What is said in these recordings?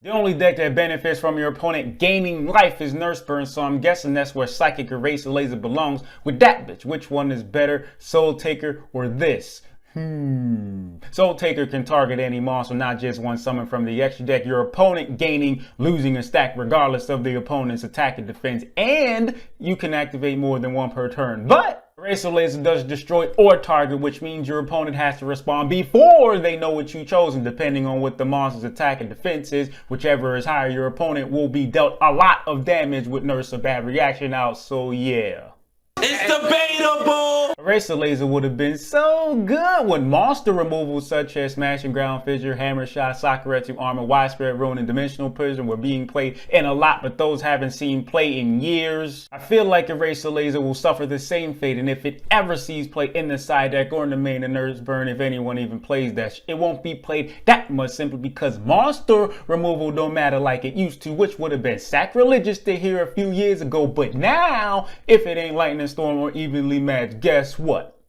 The only deck that benefits from your opponent gaining life is Nurse Burn, so I'm guessing that's where Psychic Eraser Laser belongs with that bitch. Which one is better, Soul Taker or this? Soul Taker can target any monster, not just one summon from the extra deck. Your opponent gaining, losing a stack regardless of the opponent's attack and defense, and you can activate more than one per turn. But Eraser Laser does destroy or target, which means your opponent has to respond before they know what you chose, and depending on what the monster's attack and defense is, whichever is higher, your opponent will be dealt a lot of damage with Nurse or Bad Reaction out, so yeah. It's debatable! Eraser Laser would have been so good with monster removal such as Smashing Ground Fissure, Hammer Shot, Sakuretsu Armor, Widespread Ruin, and Dimensional Prison were being played in a lot, but those haven't seen play in years. I feel like Eraser Laser will suffer the same fate, and if it ever sees play in the side deck or in the main of Nurse Burn, if anyone even plays that, it won't be played that much simply because monster removal don't matter like it used to, which would have been sacrilegious to hear a few years ago, but now, if it ain't Lightning Storm or Evenly Matched, guess what?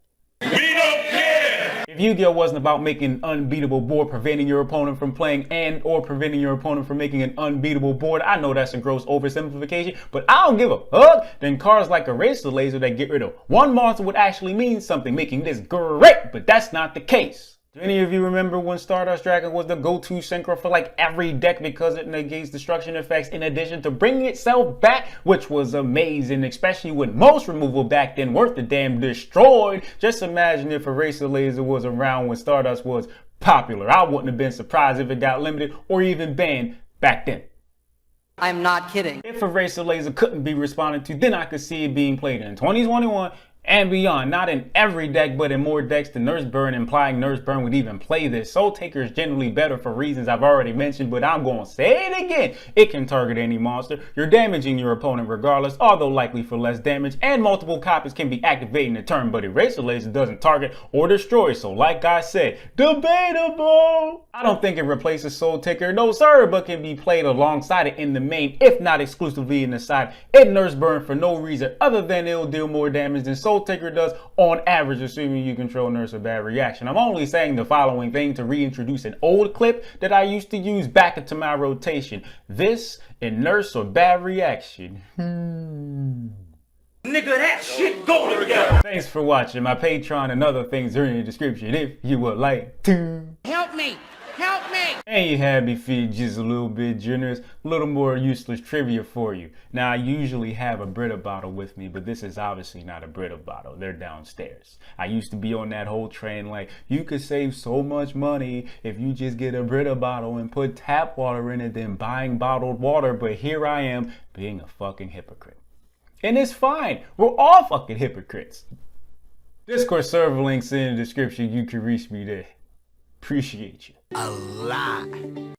We don't care! If Yu-Gi-Oh! Wasn't about making an unbeatable board, preventing your opponent from playing, and or preventing your opponent from making an unbeatable board, I know that's a gross oversimplification, but I don't give a fuck. Then cards like Eraser Laser that get rid of one monster would actually mean something, making this great, but that's not the case. Do any of you remember when Stardust Dragon was the go-to synchro for like every deck because it negates destruction effects in addition to bringing itself back, which was amazing, especially with most removal back then worth the damn destroyed. Just imagine if Eraser Laser was around when Stardust was popular. I wouldn't have been surprised if it got limited or even banned back then. I'm not kidding. If Eraser Laser couldn't be responded to, then I could see it being played in 2021 and beyond. Not in every deck, but in more decks than Nurse Burn, implying Nurse Burn would even play this. Soul Taker is generally better for reasons I've already mentioned, but I'm going to say it again. It can target any monster. You're damaging your opponent regardless, although likely for less damage, and multiple copies can be activated in a turn, but Eraser Laser doesn't target or destroy, so like I said, debatable. I don't think it replaces Soul Taker, no sir, but can be played alongside it in the main, if not exclusively in the side. It Nurse Burn for no reason other than it'll deal more damage than Soul Taker does on average, assuming you control Nurse or Bad Reaction. I'm only saying the following thing to reintroduce an old clip that I used to use back into my rotation. This in Nurse or Bad Reaction. Nigga, that shit go together! Thanks for watching. My Patreon and other things are in the description if you would like to. Help me! Help me! And you had me feel just a little bit generous, a little more useless trivia for you. Now, I usually have a Brita bottle with me, but this is obviously not a Brita bottle. They're downstairs. I used to be on that whole train like, you could save so much money if you just get a Brita bottle and put tap water in it than buying bottled water, but here I am being a fucking hypocrite. And it's fine. We're all fucking hypocrites. Discord server links in the description. You can reach me there. Appreciate you. A lot.